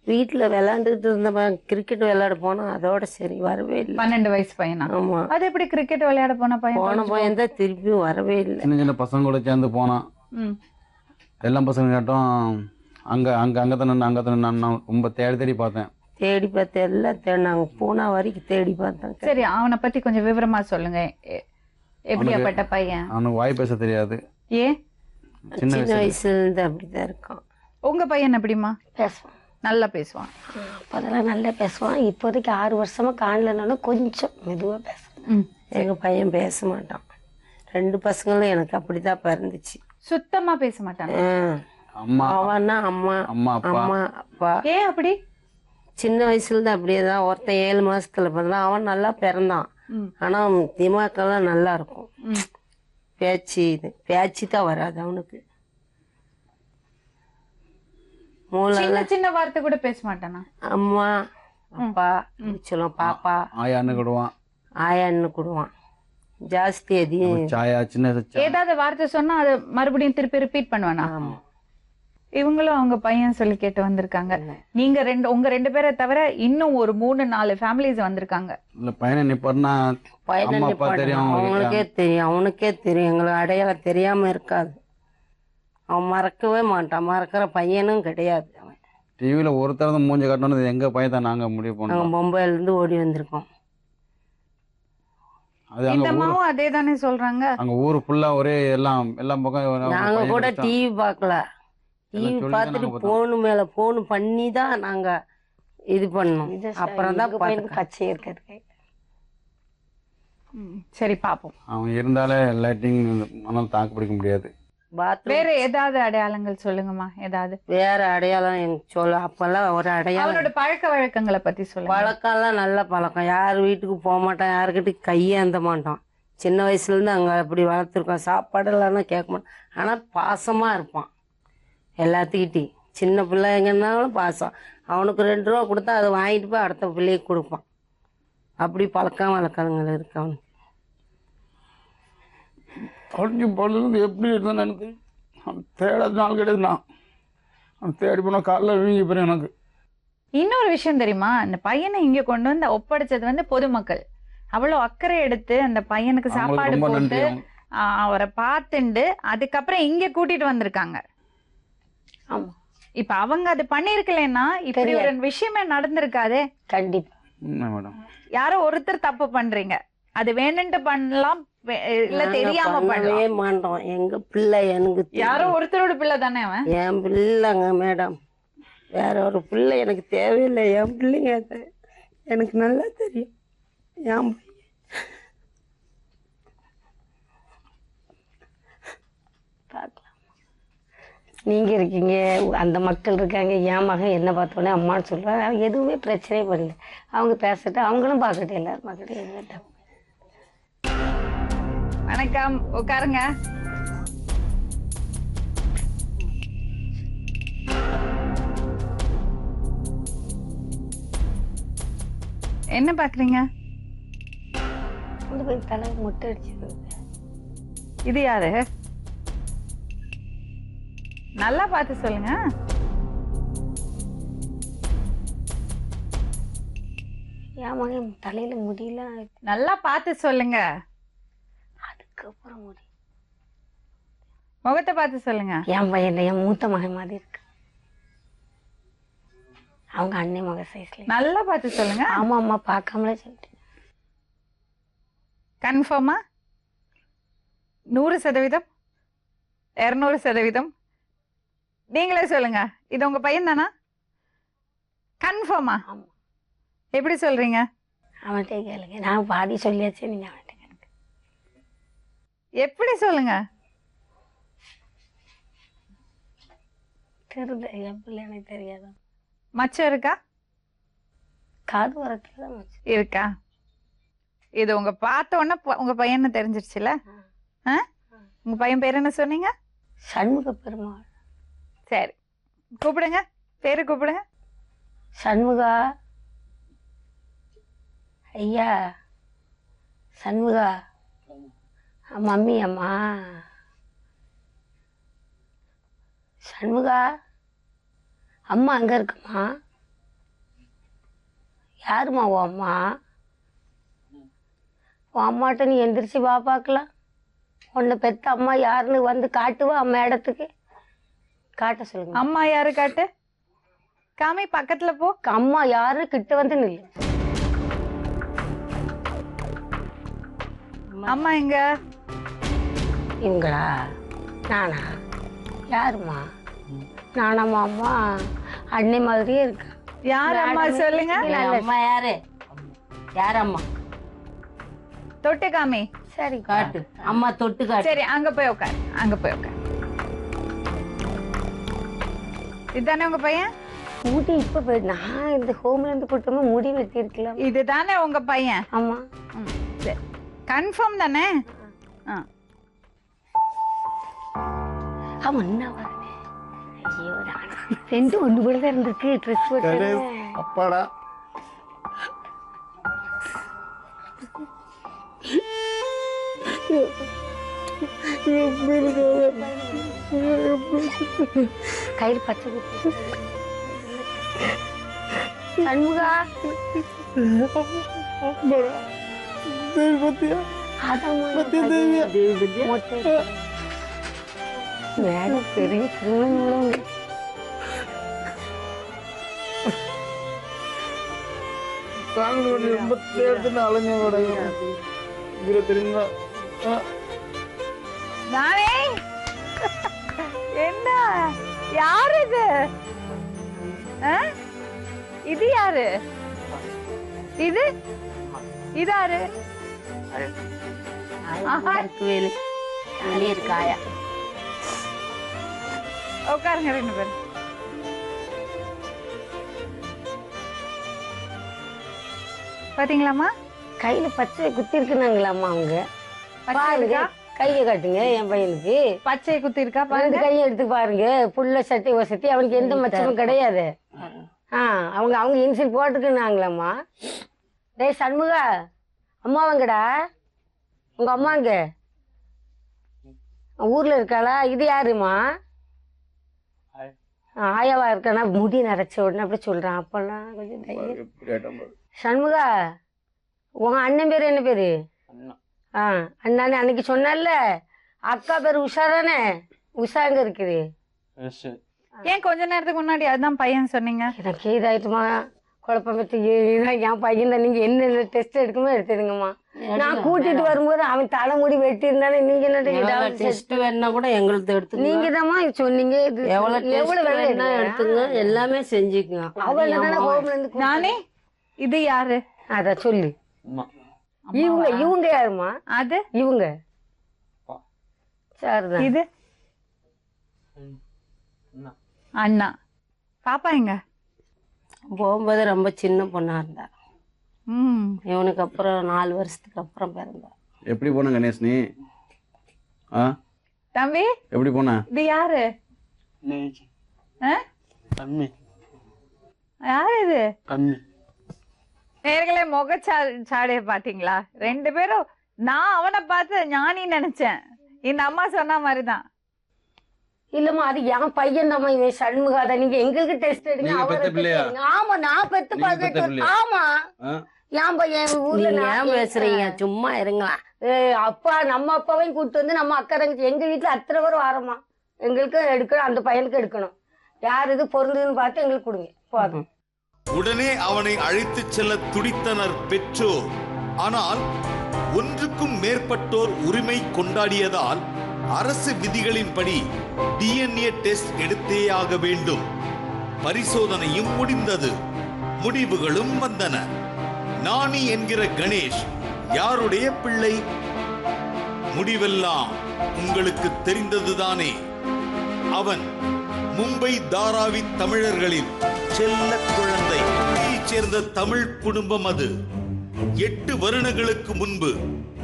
வீட்டுல விளையாண்டுட்டு இருந்தவன் கிரிக்கெட் விளையாட போனா, அதோட சரி வரவே இல்லை. 12 வயசு பையனா? ஆமா. அது எப்படி கிரிக்கெட் விளையாட போன பையன் தான் திருப்பியும் வரவே இல்லை. சின்ன சின்ன பசங்க கூட சேர்ந்து போனான். எல்லா பசங்க கேட்டோம் அங்க அங்க அங்க தானே நான் ரொம்ப தேடி பார்த்தேன். தேடி பார்த்தேன், எல்லாம் தேடினாங்க, பூனா வரைக்கும் தேடி பார்த்தேன். சரி, அவனை பத்தி கொஞ்சம் விவரமா சொல்லுங்க. எப்படியாப்பட்ட பையன்? அவனுக்கு வாய் பேச தெரியாது. ஏன்? சின்ன வயசுல இருந்து அப்படிதான் இருக்கான். உங்க பையன் எப்படிமா? பேசுவான், நல்லா பேசுவான். அப்போதெல்லாம் நல்லா பேசுவான். இப்போதைக்கு 6 வருஷமா காணலனாலும் கொஞ்சம் மெதுவா பேசுவான். எங்க பையன் பேச மாட்டான். 2 பசங்களும் எனக்கு அப்படிதான் பிறந்துச்சு. சுத்தமா பேச மாட்டான். அவன்னா அம்மா அம்மா அப்பா. ஏன் அப்படி? சின்ன வயசுல இருந்து அப்படியேதான். ஒருத்தன் 7 மாசத்துல பிறந்தான். அவன் நல்லா பிறந்தான். ஆனா திமாக்கெல்லாம் நல்லா இருக்கும். பேச்சு தான் வராது அவனுக்கு. சின்ன சின்ன வார்த்தை கூட பேச மாட்டானா? அம்மா அப்பா சொல்லுவான். பாப்பா ஆயான்னு கூடுவான். ஆயான்னு கூடுவான். ஜாஸ்தி எதையும் ஏதாவது வார்த்தை சொன்னா அதை மறுபடியும் திருப்பி ரிப்பீட் பண்ணுவானா? இவங்களும் அவங்க பையன் சொல்லி கேட்டு வந்திருக்காங்க. நீங்க உங்க 2 பேரை தவிர இன்னும் ஒரு 3-4 ஃபேமிலிஸ் வந்திருக்காங்க. அவனுக்கே தெரியும், அவனுக்கே தெரியும். எங்களுக்கு அடையாளம் தெரியாம இருக்காது. அவன் மறக்கவே மாட்டான். மறக்கிற பையனும் கிடையாது. அவன் டிவியில ஒருத்தர் மூஞ்ச காட்டணும். எங்க பையன் தான் நாங்க முடிவு பண்ணோம். நாங்க மும்பைல இருந்து ஓடி வந்திருக்கோம். இந்த அம்மாவும் அதே தானே சொல்றாங்க. அங்க ஊரு ஃபுல்லா ஒரே எல்லாம் பக்கம். நாங்க கூட டிவி பார்க்கல. டிவி பார்த்துட்டு போனு மேல போன் பண்ணி தான் நாங்க இது பண்ணோம். அப்புறம் தான் பச்சை இருக்கிறது. சரி பாப்போம். அவன் இருந்தாலே லைட்டிங் மணல் தாக்கு பிடிக்க முடியாது. வேற ஏதாவது அடையாளங்கள் சொல்லுங்கம்மா. ஏதாவது வேற அடையாளம் எனக்கு சொல்ல. அப்பெல்லாம் ஒரு அடையாளம். அவனோட பழக்க வழக்கங்களை பத்தி சொல்லுங்க. பழக்கம்லாம் நல்ல பழக்கம். யார் வீட்டுக்கு போக மாட்டான், யாருக்கிட்ட கையேந்த மாட்டான். சின்ன வயசுல இருந்து அங்க அப்படி வளர்த்துருக்கோம். சாப்பாடு இல்லைன்னா கேட்க மாட்டான். ஆனா பாசமா இருப்பான் எல்லாத்துக்கிட்டையும். சின்ன பிள்ளைங்கன்னாலும் பாசம். அவனுக்கு 2 ரூபா கொடுத்தா அதை வாங்கிட்டு போய் அடுத்த பிள்ளைக்கு கொடுப்பான். அப்படி பழக்கம் வழக்கங்கள் இருக்கு அவனுக்கு. தொலைஞ்சு போனது எப்படி இருந்தான்னு எனக்கு தேடாத நாள் கிடையாது. நான் தேடி போன காலில் வீங்கி போறேன். எனக்கு இன்னொரு விஷயம் தெரியுமா? அந்த பையனை இங்க கொண்டு வந்து ஒப்படைச்சது வந்து பொதுமக்கள் அவ்வளவு அக்கறை எடுத்து அந்த பையனுக்கு சாப்பாடு போட்டு அவரை பார்த்துண்டு அதுக்கப்புறம் இங்க கூட்டிட்டு வந்திருக்காங்க. இப்ப அவங்க அது பண்ணிருக்கலன்னா இப்படி ஒரு விஷயமே நடந்திருக்காதே. கண்டிப்பா மேடம். யாரோ ஒருத்தர் தப்பு பண்றீங்க. அது வேணும்னு பண்ணலாம், இல்ல தெரியாம பண்ணவே மாட்டோம். எங்க பிள்ளை எனக்கு யாரோ ஒருத்தரோட பிள்ளை தானே அவன். என் பிள்ளைங்க மேடம். வேற ஒரு பிள்ளை எனக்கு தேவையில்லை. என் பிள்ளைங்க எனக்கு நல்லா தெரியும். என் பார்க்கலாம். நீங்க இருக்கீங்க, அந்த மக்கள் இருக்காங்க. என் மகன் என்ன பார்த்தோன்னே அம்மான்னு சொல்றாங்க. எதுவுமே பிரச்சனையே பண்ணல. அவங்க பேசட்டு, அவங்களும் பார்க்கட்டும். எல்லாரும் பார்க்கட்டும். எதுவும் வணக்கம், உட்காருங்க. என்ன பாக்குறீங்க? தலை முட்டை அடிச்சது. இது யாரு? நல்லா பார்த்து சொல்லுங்க. என் மகன் தலையில முடியல. நல்லா பார்த்து சொல்லுங்க. அதுக்கப்புறம் முடி முகத்தை பார்த்து சொல்லுங்க. என் பையன் என் மூத்த மகன் மாதிரி இருக்கு. அவங்க அண்ணே மக சைஸ்ல. நல்லா பார்த்து சொல்லுங்க. ஆமா அம்மா, பார்க்காமலே சொல்லிட்டேன். கன்ஃபார்மா? 100%, 200%? நீங்களே சொல்லுங்க. இது உங்க பையன் தானா? கன்ஃபார்மா? எப்படி சொல்றீங்க? அவன்கிட்ட கேளுங்க. நான் பாதி சொல்லியாச்சு, நீங்க அவன்கிட்ட கேளுங்க. எப்படி சொல்லுங்க? தெரியுது, என் பிள்ளை எனக்கு தெரியாதா? மச்சம் இருக்கா? காது வரத்துல தான் மச்சம் இருக்கா? இது உங்க பார்த்த உடனே உங்க பையன்னு தெரிஞ்சிருச்சுல? உங்க பையன் பேர் என்ன சொன்னீங்க? சண்முக பெருமாள். சரி, கூப்பிடுங்க, பேரு கூப்பிடுங்க. சண்முகா, ஐயா சண்முகா. மம்மி அம்மா சண்முகா, அம்மா அங்க இருக்குமா? யாருமா ஓ அம்மா? உன் அம்மாட்ட நீ எந்திரிச்சு வா பார்க்கலாம். உன்னை பெத்த அம்மா யாருன்னு வந்து காட்டுவா அம்மா இடத்துக்கு. காட்ட சொல்லுங்க. அம்மா யாரு காட்டு, காமி, பக்கத்துல போ. அம்மா யாருன்னு கிட்ட வந்து நில்லு. அம்மா எங்க? இவங்களா? நானா? யாருமா? நானாம்மா? அம்மா அன்னை மாதிரியே இருக்கு. யார் அம்மா சொல்லுங்க. அம்மா யாரு? யார் அம்மா? தொட்டு காமி. சரி காட்டு அம்மா, தொட்டு காட்டு. சரி, அங்க போய் உட்காரு, அங்க போய் உட்காரு. இதுதானே உங்க பையன்? முடி இப்ப நான் இந்த ஹோம்ல இருந்து கூட்டமா முடி வெட்டி இருக்கலாம். இதுதானே உங்க பையன்? ஆமா. சரி, கன்ஃபார்ம் தானே? ஆமா, என்ன வரேன். ஐயோ, ரெண்டு ஒண்ணு கூட தான் இருந்திருக்கு. ட்ரெஸ் போட்டு அப்பாடா. கயிறு பச்சை குத்து. சண்முகா, மேடம் பெரிய திருமணம். ரொம்ப தேர்தல் அலைஞ்சோட தெரியுமா? நானே என்ன? யாரு இது? இது யாரு? இது இதாரு? இருக்காயா? உட்காருங்க ரெண்டு பேரும். பாத்தீங்களாமா? கையில பச்சை குத்தி இருக்குனாங்களாமா அவங்க. பாருங்க, கையை காட்டுங்க என் பையனுக்கு. பச்சை குத்தி இருக்கா பாருங்க. கையை எடுத்து பாருங்க. புள்ள சட்டை வசதி, அவனுக்கு எந்த மச்சமும் கிடையாது. அவங்க அவங்க இன்சில் போட்டுக்குனாங்களாம்மா. டேய் சண்முகா, அம்மாவங்கடா. உங்க அம்மாங்க ஊர்ல இருக்காளா? இது யாருமா? ஆயாவா இருக்கானா? முடி நரைச்ச உடனே அப்படி சொல்றான். அப்பெல்லாம் கொஞ்சம் சண்முகா, உங்க அண்ணன் பேரு என்ன பேரு? அண்ணானே அன்னைக்கு சொன்னல. அக்கா பேரு உஷா தானே? உஷா எங்க இருக்குது? ஏன் கொஞ்ச நேரத்துக்கு முன்னாடி அதுதான் பையன் சொன்னீங்க? எனக்கு இதாயிட்டுமா, குழப்பம் பற்றி. என் பையன் தான். நீங்க என்ன டெஸ்ட் எடுக்குமோ எடுத்துடுங்கம்மா. நான் கூட்டிட்டு வரும்போது அவன் தலைமுடி வெட்டி இருந்தானே. நீங்க என்ன டெஸ்ட் வேணா கூட எங்களுக்கு எடுத்து. நீங்க தான் சொன்னீங்க எவ்வளவு வேணா எடுத்துங்க, எல்லாமே செஞ்சுக்குங்க. அவன் நானே. இது யாரு? அத சொல்லு. இவங்க இவங்க யாருமா? அது இவங்க. சரிதான். இது அண்ணா. பாப்பா எங்க? போகும்போது ரொம்ப சின்ன பொண்ணா இருந்தா. இவனுக்கு அப்புறம் 4 வருஷத்துக்கு அப்புறம் பிறந்தா. எப்படி போன கணேஷ் நீ? தம்பி எப்படி போன? இது யாரு? யாரு இது? நேர்களே, முகச்சாடைய பாத்தீங்களா? ரெண்டு பேரும். நான் அவனை பார்த்து ஞானி நினைச்சேன். இந்த அம்மா சொன்ன மாதிரிதான். இல்லம்மா, அது என் பையன் தான். இவன் சண்முகாத. நீங்க எங்களுக்கு டெஸ்ட் எடுங்க. ஆமா, நான் பெத்து 18. ஆமா, ஏன் பையன் ஊர்ல ஏன் பேசுறீங்க? சும்மா இருங்களா. அப்பா நம்ம அப்பாவையும் கூப்பிட்டு வந்து நம்ம அக்கா தங்கச்சி எங்க வீட்டுல அத்தனை பேர் வாரமா எங்களுக்கும் எடுக்கணும், அந்த பையனுக்கு எடுக்கணும். யார் இது பொருந்துன்னு பார்த்து எங்களுக்கு கொடுங்க போதும். உடனே அவனை அழைத்துச் செல்ல துடித்தனர் பெற்றோர். ஆனால் ஒன்றுக்கும் மேற்பட்டோர் உரிமை கொண்டாடியதால் அரசு விதிகளின்படி DNA டெஸ்ட் எடுத்தேயாக வேண்டும். பரிசோதனையும் முடிந்தது, முடிவுகளும் வந்தன. நாணி என்கிற கணேஷ் யாருடைய பிள்ளை? முடிவெல்லாம் உங்களுக்கு தெரிந்ததுதானே. அவன் மும்பை தாராவி தமிழர்களின் செல்ல குழந்தை. சேர்ந்த தமிழ் குடும்பம் அது. 8 வருடங்களுக்கு முன்பு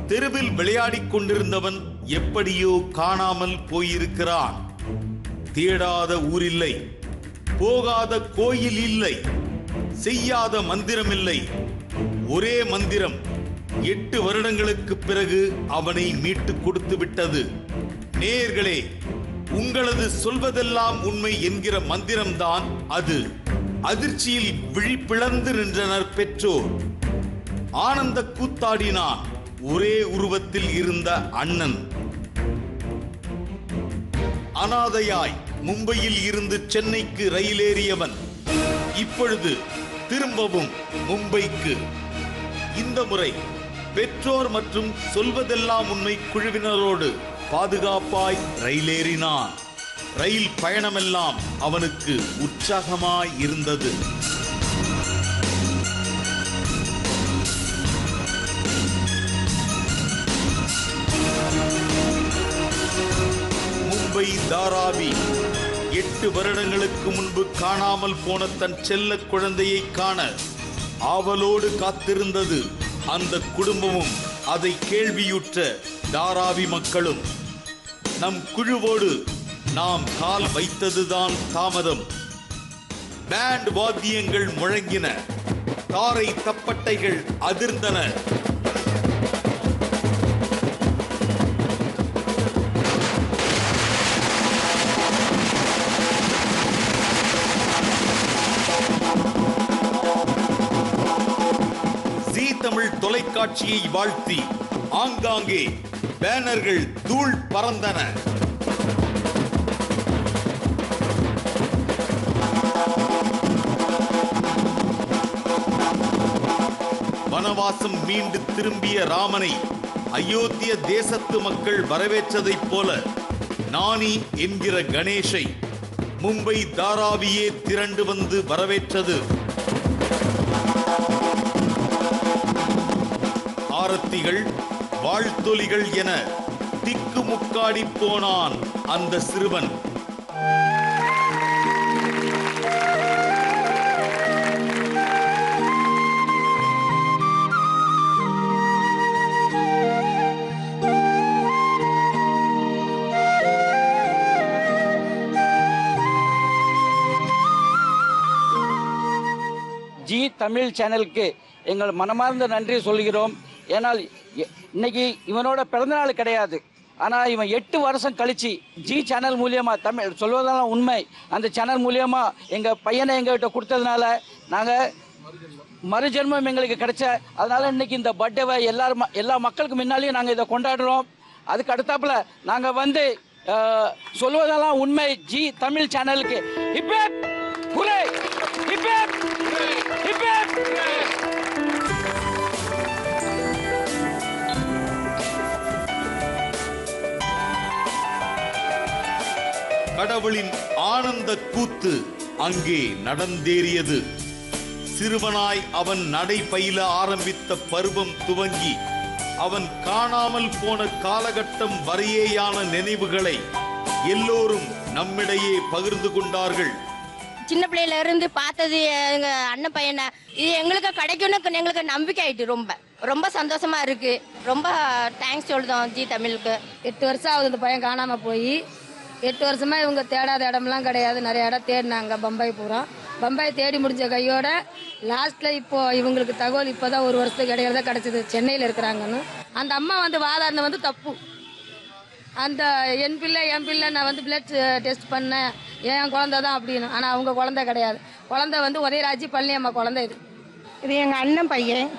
தெருவில் விளையாடிக் கொண்டிருந்தவன் எப்படியோ காணாமல் போயிருக்கிறான். தேடாத ஊரில்லை, போகாத கோயில் இல்லை, செய்யாத மந்திரம் இல்லை. ஒரே மந்திரம் 8 வருடங்களுக்கு பிறகு அவனை மீட்டு கொடுத்து விட்டது. நேயர்களே, உங்களது சொல்வதெல்லாம் உண்மை என்கிற மந்திரம்தான் அது. அதிர்ச்சியில் விழிப்பிழந்து நின்றனர் பெற்றோர். ஆனந்த கூத்தாடினான் ஒரே உருவத்தில் இருந்த அண்ணன். அனாதையாய் மும்பையில் இருந்து சென்னைக்கு ரயிலேறியவன் இப்பொழுது திரும்பவும் மும்பைக்கு. இந்த முறை பெற்றோர் மற்றும் சொல்வதெல்லாம் உண்மை குழுவினரோடு பாதுகாப்பாய் ரயிலேறினான். ரயில் பயணமெல்லாம் அவனுக்கு உற்சாகமாய் இருந்தது. மும்பை தாராவி 8 வருடங்களுக்கு முன்பு காணாமல் போன தன் செல்ல குழந்தையை காண ஆவலோடு காத்திருந்தது அந்த குடும்பமும், அதை கேள்வியுற்ற தாராவி மக்களும். நம் குழுவோடு நாம் கால் வைத்ததுதான் தாமதம். பேண்ட் வாத்தியங்கள் முழங்கின, தாரை தப்பட்டைகள் அதிர்ந்தன. ஜீ தமிழ் தொலைக்காட்சியை வாழ்த்தி ஆங்காங்கே பேனர்கள் தூள் பறந்தன. வனவாசம் மீண்டு திரும்பிய ராமனை அயோத்திய தேசத்து மக்கள் வரவேற்றதைப் போல நாணி என்கிற கணேஷை மும்பை தாராவியே திரண்டு வந்து வரவேற்றது. ஆரத்திகள், வாழ்த்தொலிகள் என திக்குமுக்காடி போனான் அந்த சிறுவன். ஜி தமிழ் சேனலுக்கு எங்கள் மனமார்ந்த நன்றி சொல்கிறோம். ஏனால் இன்னைக்கு இவனோட பிறந்தநாள் கிடையாது, ஆனால் இவன் 8 வருஷம் கழிச்சு ஜி சேனல் மூலியமாக தமிழ் சொல்வதெல்லாம் உண்மை அந்த சேனல் மூலியமாக எங்கள் பையனை எங்கள்கிட்ட கொடுத்ததுனால நாங்கள் மறுஜென்மம் எங்களுக்கு கிடைச்ச. அதனால் இன்னைக்கு இந்த பர்த்டேவை எல்லா மக்களுக்கு முன்னாலேயும் நாங்கள் இதை கொண்டாடுறோம். அதுக்கு அடுத்தாப்புல நாங்கள் வந்து சொல்வதெல்லாம் உண்மை ஜி தமிழ் சேனலுக்கு இப்போ கடவுளின் ஆனந்த கூத்து அங்கே நடந்தேறியது. சிறுவனாய் அவன் நடை பயில ஆரம்பித்த பருவம் துவங்கி அவன் காணாமல் போன காலகட்டம் வரையேயான நினைவுகளை எல்லோரும் நம்மிடையே பகிர்ந்து கொண்டார்கள். சின்ன பிள்ளையில இருந்து பார்த்தது எங்க அண்ணன் பையனை இது எங்களுக்கு கிடைக்கும்னு எங்களுக்கு நம்பிக்கை ஆயிட்டு ரொம்ப ரொம்ப சந்தோஷமா இருக்கு. ரொம்ப தேங்க்ஸ் சொல்லுதோம் ஜி தமிழுக்கு. 8 வருஷம் ஆகுது இந்த பையன் காணாம போய். 8 வருஷமா இவங்க தேடாத இடம்லாம் கிடையாது, நிறைய இடம் தேடினாங்க. பம்பாய் பூரா பம்பாய் தேடி முடிஞ்ச கையோட லாஸ்ட்ல இப்போ இவங்களுக்கு தகவல் இப்போதான் 1 வருஷத்துக்கு இடையில கிடைச்சது சென்னையில் இருக்கிறாங்கன்னு. அந்த அம்மா வந்து வாதாடின வந்து தப்பு. அந்த என் பிள்ளை நான் வந்து பிளட் டெஸ்ட் பண்ணேன், என் குழந்தை தான் அப்படின்னு. ஆனால் அவங்க குழந்தை கிடையாது. குழந்தை வந்து உதயராஜி பழனியம்மா குழந்தை. இது எங்கள் அண்ணன் பையன்.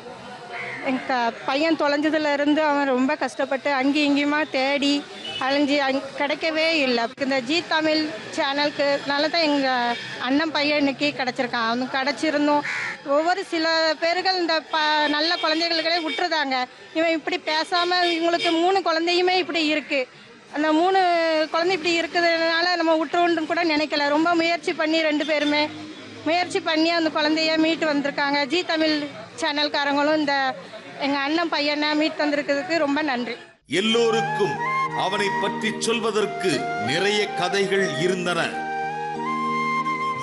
எங்கள் பையன் தொலைஞ்சதுல இருந்து அவன் ரொம்ப கஷ்டப்பட்டு அங்கேயும் இங்கேயுமா தேடி அலைஞ்சி கிடைக்கவே இல்லை. இந்த ஜி தமிழ் சேனலுக்குனால தான் எங்கள் அண்ணன் பையன் இன்னைக்கு கிடச்சிருக்கான். அவனுக்கு கிடச்சிருந்தோம். ஒவ்வொரு சில பேர்கள் இந்த நல்ல குழந்தைகளுக்கே விட்டுருதாங்க. இவன் இப்படி பேசாமல் இவங்களுக்கு 3 குழந்தையுமே இப்படி இருக்குது. அந்த 3 குழந்தை இப்படி இருக்கிறதுனால நம்ம விட்டுருவோன்னு கூட நினைக்கல. ரொம்ப முயற்சி பண்ணி 2 பேருமே முயற்சி பண்ணி அந்த குழந்தைய மீட்டு வந்திருக்காங்க. ஜி தமிழ் சேனல்காரங்களும் இந்த எங்கள் அண்ணன் பையனை மீட்டு வந்திருக்கிறதுக்கு ரொம்ப நன்றி. எல்லோருக்கும் அவனை பற்றி சொல்வதற்கு நிறைய கதைகள் இருந்தன.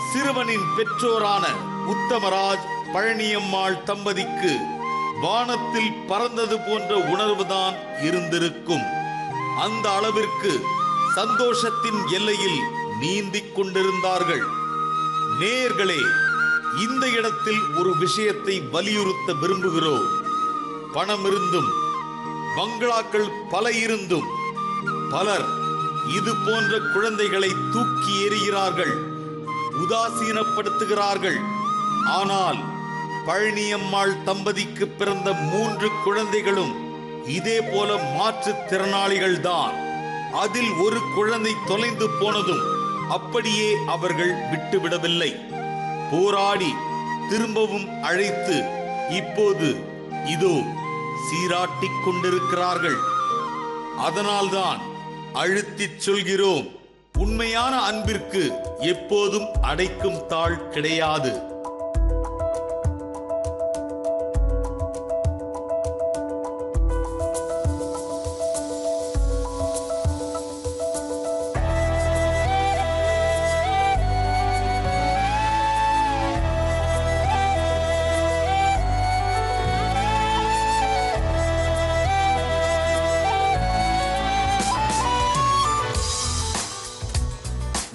சிறுவனின் பெற்றோரான உத்தமராஜ் பழனியம்மாள் தம்பதிக்கு வானத்தில் பறந்தது போன்ற உணர்வுதான் இருந்திருக்கும். அந்த அளவிற்கு சந்தோஷத்தின் எல்லையில் நீந்திக் கொண்டிருந்தார்கள். நேயர்களே, இந்த இடத்தில் ஒரு விஷயத்தை வலியுறுத்த விரும்புகிறோம். பணம் இருந்தும் பங்களாக்கள் பல இருந்தும் பலர் இது போன்ற குழந்தைகளை தூக்கி எறிகிறார்கள், உதாசீனப்படுத்துகிறார்கள். ஆனால் பழனியம்மாள் தம்பதிக்கு பிறந்த 3 குழந்தைகளும் இதே போல மாற்றுத்திறனாளிகள் தான். அதில் ஒரு குழந்தை தொலைந்து போனதும் அப்படியே அவர்கள் விட்டுவிடவில்லை. போராடி திரும்பவும் அழைத்து இப்போது இதோ சீராட்டிக் கொண்டிருக்கிறார்கள். அதனால்தான் அழுத்திச் சொல்கிறோம், உண்மையான அன்பிற்கு எப்போதும் அடைக்கும் தாழ் கிடையாது.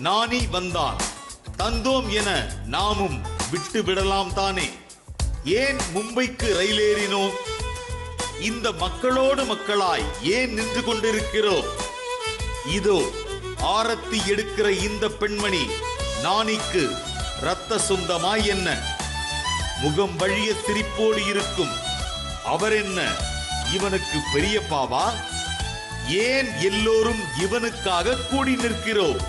நானி வந்தான் தந்தோம் என நாமும் விட்டு விடலாம் தானே? ஏன் மும்பைக்கு ரயில் ஏறினோம்? இந்த மக்களோடு மக்களாய் ஏன் நின்று கொண்டிருக்கிறோம்? இதோ ஆரத்தி எடுக்கிற இந்த பெண்மணி நானிக்கு இரத்த சொந்தமாய் என்ன? முகம் வழிய சிரிப்போடு இருக்கும் அவர் என்ன இவனுக்கு பெரியப்பாவா? ஏன் எல்லோரும் இவனுக்காக கூடி நிற்கிறோம்?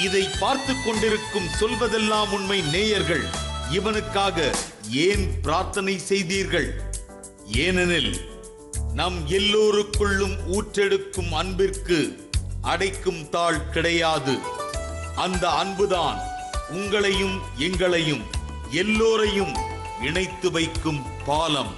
இதை பார்த்து கொண்டிருக்கும் சொல்வதெல்லாம் உண்மை நேயர்கள், இவனுக்காக ஏன் பிரார்த்தனை செய்தீர்கள்? ஏனெனில் நம் எல்லோருக்குள்ளும் ஊற்றெடுக்கும் அன்பிற்கு அடைக்கும் தாழ் கிடையாது. அந்த அன்புதான் உங்களையும் எங்களையும் எல்லோரையும் இணைத்து வைக்கும் பாலம்.